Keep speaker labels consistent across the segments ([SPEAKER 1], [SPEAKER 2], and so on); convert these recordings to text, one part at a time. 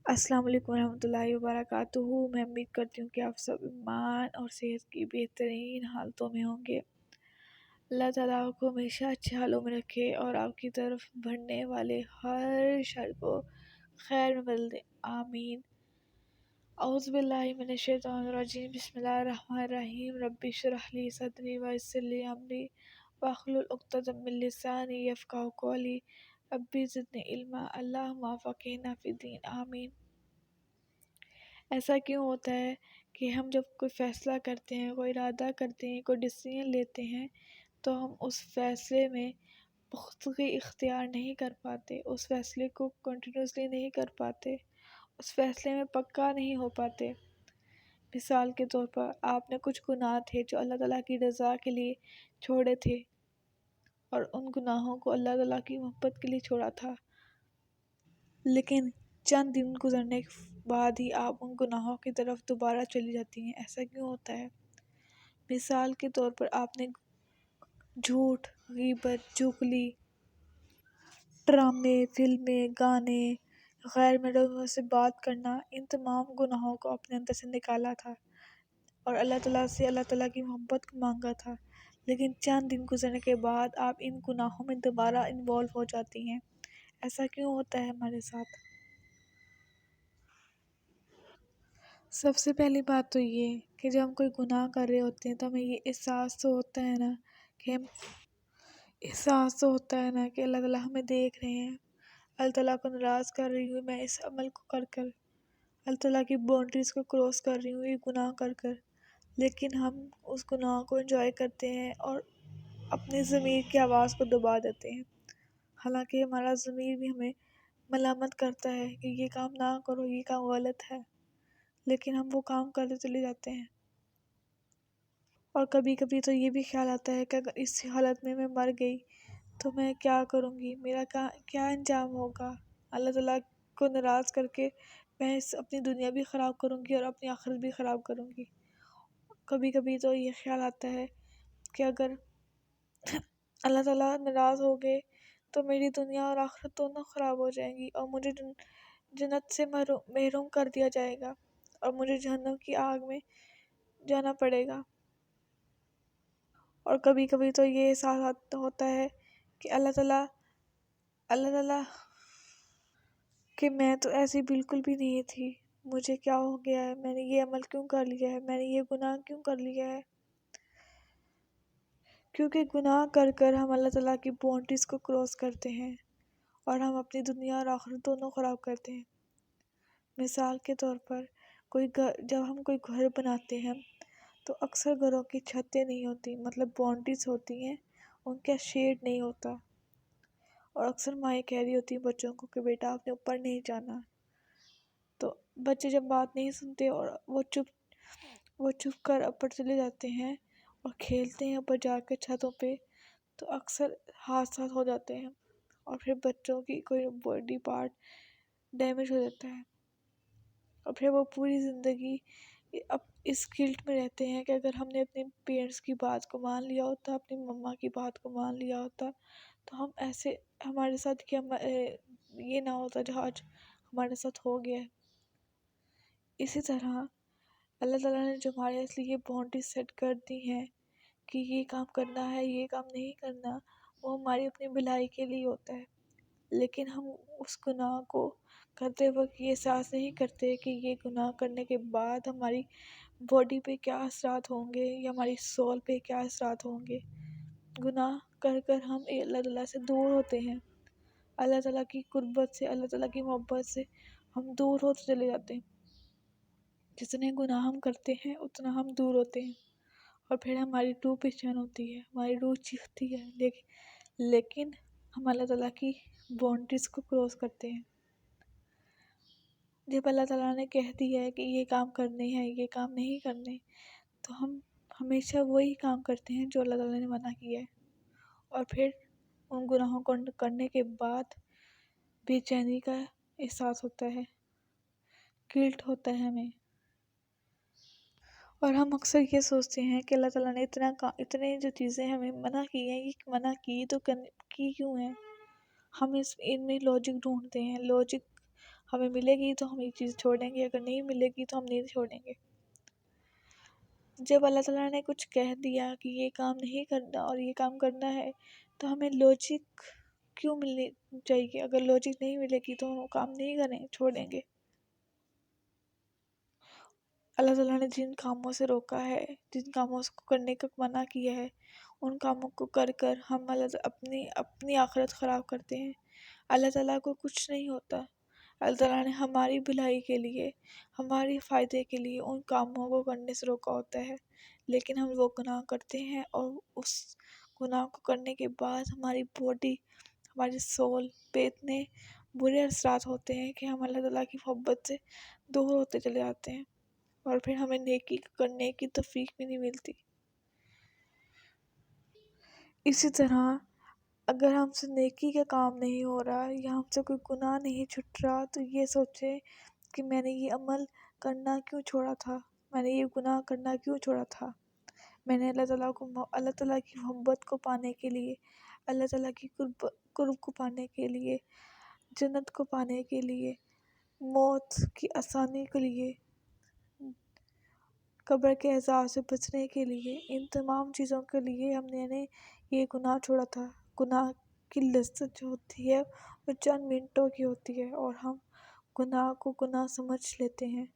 [SPEAKER 1] السلام علیکم ورحمۃ اللہ وبرکاتہ۔ میں امید کرتی ہوں کہ آپ سب ایمان اور صحت کی بہترین حالتوں میں ہوں گے۔ اللہ تعالیٰ آپ کو ہمیشہ اچھے حالوں میں رکھے اور آپ کی طرف بڑھنے والے ہر شر کو خیر میں بدل دے، آمین۔ اعوذ باللہ من الشیطان الرجیم، بسم اللہ الرحمن الرحیم۔ رب اشرح لی صدری ویسر لی امری واحلل عقدۃ من لسانی یفقہوا قولی، ربی زدنی علما، اللہم فقہنا فی الدین، آمین۔ ایسا کیوں ہوتا ہے کہ ہم جب کوئی فیصلہ کرتے ہیں، کوئی ارادہ کرتے ہیں، کوئی ڈیسیژن لیتے ہیں تو ہم اس فیصلے میں پختگی اختیار نہیں کر پاتے، اس فیصلے کو کنٹینیوسلی نہیں کر پاتے، اس فیصلے میں پکا نہیں ہو پاتے۔ مثال کے طور پر آپ نے کچھ گناہ تھے جو اللہ تعالیٰ کی رضا کے لیے چھوڑے تھے، اور ان گناہوں کو اللہ تعالیٰ کی محبت کے لیے چھوڑا تھا، لیکن چند دن گزرنے کے بعد ہی آپ ان گناہوں کی طرف دوبارہ چلی جاتی ہیں۔ ایسا کیوں ہوتا ہے؟ مثال کے طور پر آپ نے جھوٹ، غیبت، چغلی، ڈرامے، فلمیں، گانے، غیر محرموں سے بات کرنا، ان تمام گناہوں کو اپنے اندر سے نکالا تھا اور اللہ تعالیٰ سے اللہ تعالیٰ کی محبت کو مانگا تھا، لیکن چند دن گزرنے کے بعد آپ ان گناہوں میں دوبارہ انوالو ہو جاتی ہیں۔ ایسا کیوں ہوتا ہے ہمارے ساتھ؟ سب سے پہلی بات تو یہ کہ جب ہم کوئی گناہ کر رہے ہوتے ہیں تو ہمیں یہ احساس تو ہوتا ہے نا کہ اللہ تعالیٰ ہمیں دیکھ رہے ہیں، اللہ تعالیٰ کو ناراض کر رہی ہوں میں اس عمل کو کر کر، اللہ تعالیٰ کی باؤنڈریز کو کراس کر رہی ہوں یہ گناہ کر کر، لیکن ہم اس گناہ کو انجوائے کرتے ہیں اور اپنی ضمیر کی آواز کو دبا دیتے ہیں، حالانکہ ہمارا ضمیر بھی ہمیں ملامت کرتا ہے کہ یہ کام نہ کرو، یہ کام غلط ہے، لیکن ہم وہ کام کرتے چلے جاتے ہیں۔ اور کبھی کبھی تو یہ بھی خیال آتا ہے کہ اگر اس حالت میں مر گئی تو میں کیا کروں گی، میرا کیا انجام ہوگا، اللہ تعالیٰ کو ناراض کر کے میں اپنی دنیا بھی خراب کروں گی اور اپنی آخرت بھی خراب کروں گی۔ کبھی کبھی تو یہ خیال آتا ہے کہ اگر اللہ تعالیٰ ناراض ہو گئے تو میری دنیا اور آخرت دونوں خراب ہو جائیں گی اور مجھے جنت سے محروم کر دیا جائے گا اور مجھے جہنم کی آگ میں جانا پڑے گا۔ اور کبھی کبھی تو یہ احساس ہوتا ہے کہ اللہ تعالیٰ کہ میں تو ایسی بالکل بھی نہیں تھی، مجھے کیا ہو گیا ہے، میں نے یہ عمل کیوں کر لیا ہے، میں نے یہ گناہ کیوں کر لیا ہے، کیونکہ گناہ کر کر ہم اللہ تعالیٰ کی باؤنڈریز کو کراس کرتے ہیں اور ہم اپنی دنیا اور آخرت دونوں خراب کرتے ہیں۔ مثال کے طور پر جب ہم کوئی گھر بناتے ہیں تو اکثر گھروں کی چھتیں نہیں ہوتی، مطلب باؤنڈریز ہوتی ہیں، ان کا شیڈ نہیں ہوتا، اور اکثر مائیں کہہ رہی ہوتی ہیں بچوں کو کہ بیٹا آپ نے اوپر نہیں جانا، تو بچے جب بات نہیں سنتے اور وہ چپ کر اوپر چلے جاتے ہیں اور کھیلتے ہیں اوپر جا کے چھتوں پہ، تو اکثر حادثات ہو جاتے ہیں اور پھر بچوں کی کوئی باڈی پارٹ ڈیمیج ہو جاتا ہے، اور پھر وہ پوری زندگی اب اس گلٹ میں رہتے ہیں کہ اگر ہم نے اپنے پیرنٹس کی بات کو مان لیا ہوتا، اپنی مما کی بات کو مان لیا ہوتا تو ہمارے ساتھ کیا یہ نہ ہوتا جو آج ہمارے ساتھ ہو گیا ہے۔ اسی طرح اللہ تعالیٰ نے جو ہمارے لیے یہ باؤنڈری سیٹ کر دی ہیں کہ یہ کام کرنا ہے، یہ کام نہیں کرنا، وہ ہماری اپنی بھلائی کے لیے ہوتا ہے، لیکن ہم اس گناہ کو کرتے وقت یہ احساس نہیں کرتے کہ یہ گناہ کرنے کے بعد ہماری باڈی پہ کیا اثرات ہوں گے یا ہماری سول پہ کیا اثرات ہوں گے۔ گناہ کر کر ہم اللہ تعالیٰ سے دور ہوتے ہیں، اللہ تعالیٰ کی قربت سے، اللہ تعالیٰ کی محبت سے ہم دور ہوتے چلے جاتے ہیں۔ جتنے گناہ ہم کرتے ہیں اتنا ہم دور ہوتے ہیں اور پھر ہماری روح بے چین ہوتی ہے، ہماری روح چیختی ہے، لیکن ہم اللہ تعالیٰ کی باؤنڈریز کو کراس کرتے ہیں۔ جب اللہ تعالیٰ نے کہہ دیا ہے کہ یہ کام کرنے ہیں، یہ کام نہیں کرنے، تو ہم ہمیشہ وہی کام کرتے ہیں جو اللہ تعالیٰ نے منع کیا ہے، اور پھر ان گناہوں کو کرنے کے بعد بے چینی کا احساس ہوتا ہے، گلٹ ہوتا ہے ہمیں، اور ہم اکثر یہ سوچتے ہیں کہ اللہ تعالیٰ نے اتنے جو چیزیں ہمیں منع کی ہیں، یہ منع کی تو کی کیوں ہیں؟ ہم ان میں لاجک ڈھونڈتے ہیں، لاجک ہمیں ملے گی تو ہم یہ چیز چھوڑیں گے، اگر نہیں ملے گی تو ہم نہیں چھوڑیں گے۔ جب اللہ تعالیٰ نے کچھ کہہ دیا کہ یہ کام نہیں کرنا اور یہ کام کرنا ہے، تو ہمیں لاجک کیوں ملنی چاہیے؟ اگر لاجک نہیں ملے گی تو ہم وہ کام نہیں کریں، چھوڑیں گے۔ اللہ تعالیٰ نے جن کاموں سے روکا ہے، جن کاموں کو کرنے کا منع کیا ہے، ان کاموں کو کر کر ہم اپنی آخرت خراب کرتے ہیں۔ اللہ تعالیٰ کو کچھ نہیں ہوتا۔ اللہ تعالیٰ نے ہماری بھلائی کے لیے، ہمارے فائدے کے لیے ان کاموں کو کرنے سے روکا ہوتا ہے، لیکن ہم وہ گناہ کرتے ہیں، اور اس گناہ کو کرنے کے بعد ہماری باڈی، ہماری سول پہ اتنے برے اثرات ہوتے ہیں کہ ہم اللہ تعالیٰ کی محبت سے دور ہوتے چلے جاتے ہیں، اور پھر ہمیں نیکی کرنے کی توفیق بھی نہیں ملتی۔ اسی طرح اگر ہم سے نیکی کا کام نہیں ہو رہا یا ہم سے کوئی گناہ نہیں چھٹ رہا، تو یہ سوچیں کہ میں نے یہ عمل کرنا کیوں چھوڑا تھا، میں نے یہ گناہ کرنا کیوں چھوڑا تھا۔ میں نے اللہ تعالیٰ کی محبت کو پانے کے لیے، اللہ تعالیٰ کی قرب کو پانے کے لیے، جنت کو پانے کے لیے، موت کی آسانی کے لیے، قبر کے عذاب سے بچنے کے لیے، ان تمام چیزوں کے لیے ہم نے یہ گناہ چھوڑا تھا۔ گناہ کی لذت جو ہوتی ہے وہ چند منٹوں کی ہوتی ہے، اور ہم گناہ کو گناہ سمجھ لیتے ہیں،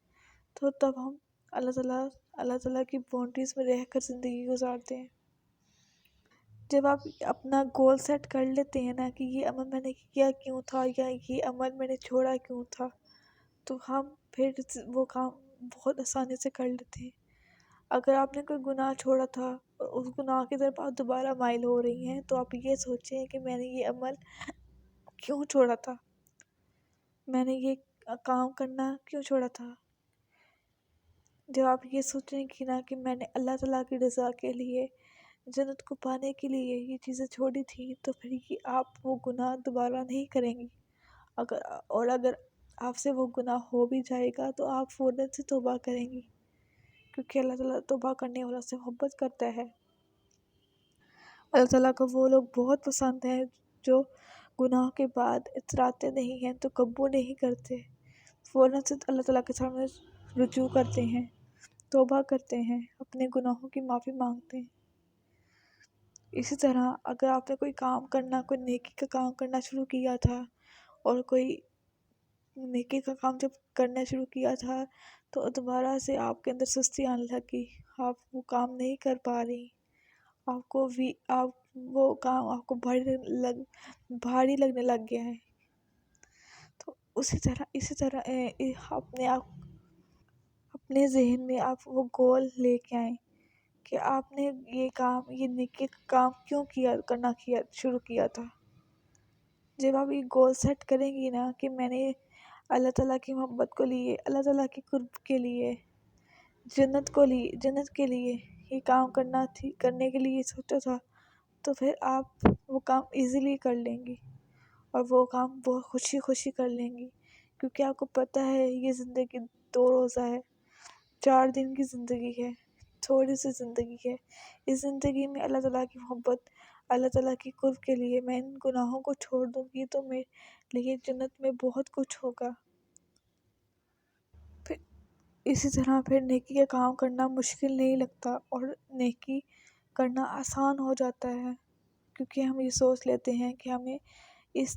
[SPEAKER 1] تو تب ہم اللہ تعالیٰ کی باؤنڈریز میں رہ کر زندگی گزارتے ہیں۔ جب آپ اپنا گول سیٹ کر لیتے ہیں نا کہ یہ عمل میں نے کیا کیوں تھا، یا یہ عمل میں نے چھوڑا کیوں تھا، تو ہم پھر وہ کام بہت آسانی سے کر لیتے ہیں۔ اگر آپ نے کوئی گناہ چھوڑا تھا اور اس گناہ کی طرف آپ دوبارہ مائل ہو رہی ہیں، تو آپ یہ سوچیں کہ میں نے یہ عمل کیوں چھوڑا تھا، میں نے یہ کام کرنا کیوں چھوڑا تھا۔ جب آپ یہ سوچیں گی نا کہ میں نے اللہ تعالیٰ کی رضا کے لیے، جنت کو پانے کے لیے یہ چیزیں چھوڑی تھی، تو پھر آپ وہ گناہ دوبارہ نہیں کریں گی۔ اگر آپ سے وہ گناہ ہو بھی جائے گا تو آپ فوراً سے توبہ کریں گی، کیونکہ اللہ تعالیٰ توبہ کرنے والا سے محبت کرتا ہے۔ اللہ تعالیٰ کو وہ لوگ بہت پسند ہیں جو گناہ کے بعد اتراتے نہیں ہیں، تو کبو نہیں کرتے، فوراً سے اللہ تعالیٰ کے سامنے رجوع کرتے ہیں، توبہ کرتے ہیں، اپنے گناہوں کی معافی مانگتے ہیں۔ اسی طرح اگر آپ نے کوئی نیکی کا کام کرنا شروع کیا تھا، اور کوئی نیکی کا کام جب کرنا شروع کیا تھا تو دوبارہ سے آپ کے اندر سستی آنے لگی، آپ وہ کام نہیں کر پا رہی، وہ کام آپ کو بھاری لگنے لگ گیا ہے، تو اسی طرح اپنے ذہن میں آپ وہ گول لے کے آئیں کہ آپ نے یہ نیکی کا کام کیوں کرنا شروع کیا تھا۔ جب آپ یہ گول سیٹ کریں گی نا کہ میں نے اللہ تعالیٰ کی محبت کو لیے، اللہ تعالیٰ کی قرب کے لیے، جنت کے لیے یہ کام کرنے کے لیے سوچا تھا، تو پھر آپ وہ کام ایزیلی کر لیں گی، اور وہ کام بہت خوشی کر لیں گی، کیونکہ آپ کو پتہ ہے یہ زندگی 2 روزہ ہے، 4 دن کی زندگی ہے، تھوڑی سی زندگی ہے۔ اس زندگی میں اللہ تعالیٰ کی محبت، اللہ تعالیٰ کی قرب کے لیے میں ان گناہوں کو چھوڑ دوں گی تو میرے لیے جنت میں بہت کچھ ہوگا۔ پھر اسی طرح پھر نیکی کا کام کرنا مشکل نہیں لگتا، اور نیکی کرنا آسان ہو جاتا ہے، کیونکہ ہم یہ سوچ لیتے ہیں کہ ہمیں اس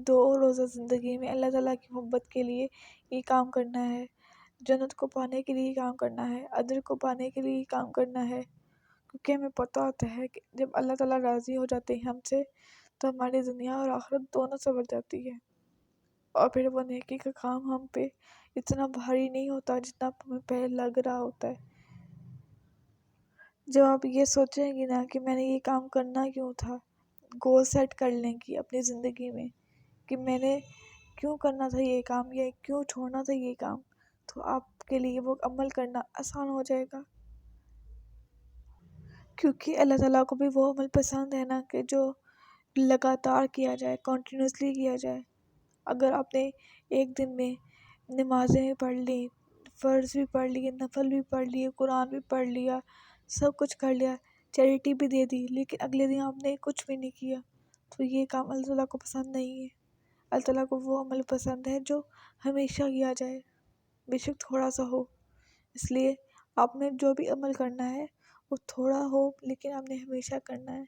[SPEAKER 1] 2 روزہ زندگی میں اللہ تعالیٰ کی محبت کے لیے یہ کام کرنا ہے، جنت کو پانے کے لیے کام کرنا ہے، اجر کو پانے کے لیے کام کرنا ہے، کیونکہ ہمیں پتہ ہوتا ہے کہ جب اللہ تعالیٰ راضی ہو جاتے ہیں ہم سے، تو ہماری دنیا اور آخرت دونوں سنور جاتی ہے، اور پھر وہ نیکی کا کام ہم پہ اتنا بھاری نہیں ہوتا جتنا ہمیں پہلے لگ رہا ہوتا ہے۔ جب آپ یہ سوچیں گی نا کہ میں نے یہ کام کرنا کیوں تھا، گول سیٹ کر لیں گی اپنی زندگی میں کہ میں نے کیوں کرنا تھا یہ کام، یا کیوں چھوڑنا تھا یہ کام، تو آپ کے لیے وہ عمل کرنا آسان ہو جائے گا، کیونکہ اللہ تعالیٰ کو بھی وہ عمل پسند ہے نا کہ جو لگاتار کیا جائے، کنٹینیوسلی کیا جائے۔ اگر آپ نے ایک دن میں نمازیں بھی پڑھ لی، فرض بھی پڑھ لیے، نفل بھی پڑھ لیے، قرآن بھی پڑھ لیا، سب کچھ کر لیا، چیریٹی بھی دے دی، لیکن اگلے دن آپ نے کچھ بھی نہیں کیا، تو یہ کام اللہ تعالیٰ کو پسند نہیں ہے۔ اللہ تعالیٰ کو وہ عمل پسند ہے جو ہمیشہ کیا جائے، بے شک تھوڑا سا ہو۔ اس لیے آپ نے جو بھی عمل کرنا ہے وہ تھوڑا ہو لیکن آپ نے ہمیشہ کرنا ہے،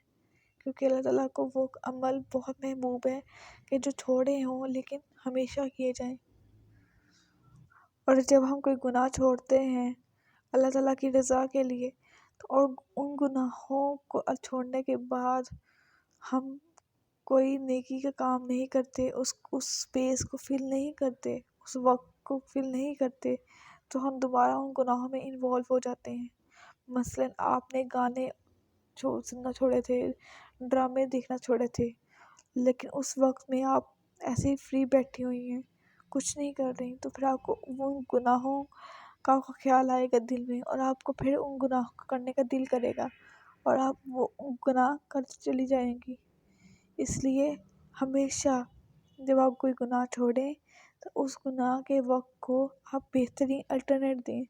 [SPEAKER 1] کیونکہ اللہ تعالیٰ کو وہ عمل بہت محبوب ہے کہ جو چھوڑے ہوں لیکن ہمیشہ کیے جائیں۔ اور جب ہم کوئی گناہ چھوڑتے ہیں اللہ تعالیٰ کی رضا کے لیے اور ان گناہوں کو چھوڑنے کے بعد ہم کوئی نیکی کا کام نہیں کرتے، اس اسپیس کو فل نہیں کرتے، اس وقت کو فل نہیں کرتے، تو ہم دوبارہ ان گناہوں میں انوالو ہو جاتے ہیں۔ مثلاً آپ نے گانے سننا چھوڑے تھے، ڈرامے دیکھنا چھوڑے تھے، لیکن اس وقت میں آپ ایسے ہی فری بیٹھی ہوئی ہیں، کچھ نہیں کر رہی، تو پھر آپ کو ان گناہوں کا خیال آئے گا دل میں، اور آپ کو پھر ان گناہوں کو کرنے کا دل کرے گا، اور آپ وہ گناہ کرتی چلی جائیں گی۔ اس لیے ہمیشہ جب آپ کوئی گناہ چھوڑیں تو اس گناہ کے وقت کو آپ بہترین الٹرنیٹ دیں۔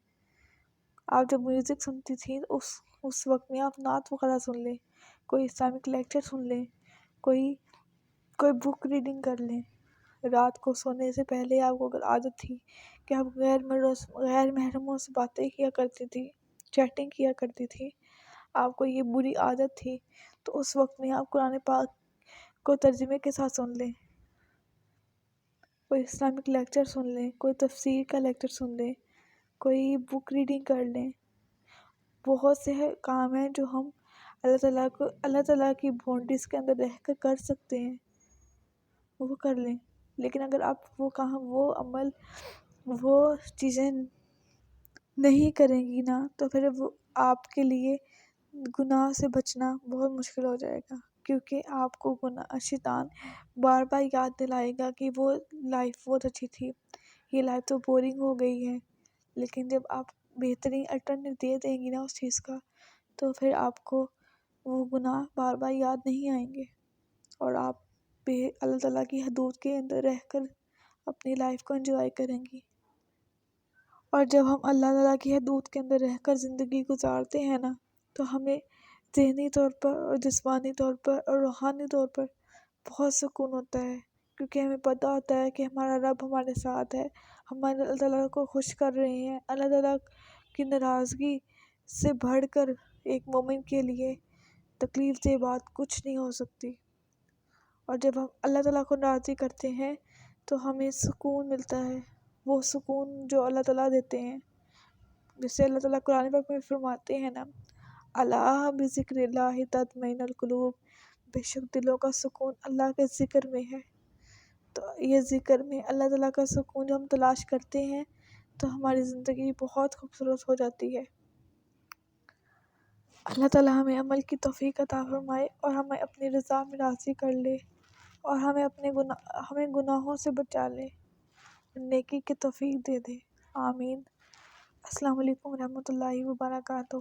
[SPEAKER 1] آپ جب میوزک سنتی تھیں تو اس وقت میں آپ نعت وغیرہ سن لیں، کوئی اسلامک لیکچر سن لیں، کوئی بک ریڈنگ کر لیں۔ رات کو سونے سے پہلے آپ کو اگر عادت تھی کہ آپ غیر محرموں سے باتیں کیا کرتی تھی، چیٹنگ کیا کرتی تھی، آپ کو یہ بری عادت تھی، تو اس وقت میں آپ قرآن پاک کو ترجمے کے ساتھ سن لیں، کوئی اسلامک لیکچر سن لیں، کوئی تفسیر کا لیکچر سن لیں، کوئی بک ریڈنگ کر لیں۔ بہت سے کام ہیں جو ہم اللہ تعالیٰ کی باؤنڈریز کے اندر رہ کر کر سکتے ہیں، وہ کر لیں۔ لیکن اگر آپ وہ کام، وہ عمل، وہ چیزیں نہیں کریں گی نا، تو پھر وہ آپ کے لیے گناہ سے بچنا بہت مشکل ہو جائے گا، کیونکہ آپ کو شیطان بار بار یاد دلائے گا کہ وہ لائف بہت اچھی تھی، یہ لائف تو بورنگ ہو گئی ہے۔ لیکن جب آپ بہترین الٹرنیٹ دے دیں گی نا اس چیز کا، تو پھر آپ کو وہ گناہ بار بار یاد نہیں آئیں گے، اور آپ اللہ تعالیٰ کی حدود کے اندر رہ کر اپنی لائف کو انجوائے کریں گی۔ اور جب ہم اللہ تعالیٰ کی حدود کے اندر رہ کر زندگی گزارتے ہیں نا، تو ہمیں ذہنی طور پر اور جسمانی طور پر اور روحانی طور پر بہت سکون ہوتا ہے، کیونکہ ہمیں پتہ ہوتا ہے کہ ہمارا رب ہمارے ساتھ ہے، ہم اللہ تعالیٰ کو خوش کر رہے ہیں۔ اللہ تعالیٰ کی ناراضگی سے بڑھ کر ایک مومن کے لیے تکلیف دہ بات کچھ نہیں ہو سکتی، اور جب ہم اللہ تعالیٰ کو راضی کرتے ہیں تو ہمیں سکون ملتا ہے، وہ سکون جو اللہ تعالیٰ دیتے ہیں، جسے اللہ تعالیٰ قرآن پاک میں فرماتے ہیں نا، الا بذکر اللہ تطمئن القلوب، بے شک دلوں کا سکون اللہ کے ذکر میں ہے۔ تو یہ ذکر میں اللہ تعالیٰ کا سکون جو ہم تلاش کرتے ہیں تو ہماری زندگی بہت خوبصورت ہو جاتی ہے۔ اللہ تعالیٰ ہمیں عمل کی توفیق عطا فرمائے اور ہمیں اپنی رضا میں راضی کر لے، اور ہمیں گناہوں سے بچا لے، نیکی کی توفیق دے دے۔ آمین۔ السلام علیکم ورحمۃ اللہ وبرکاتہ۔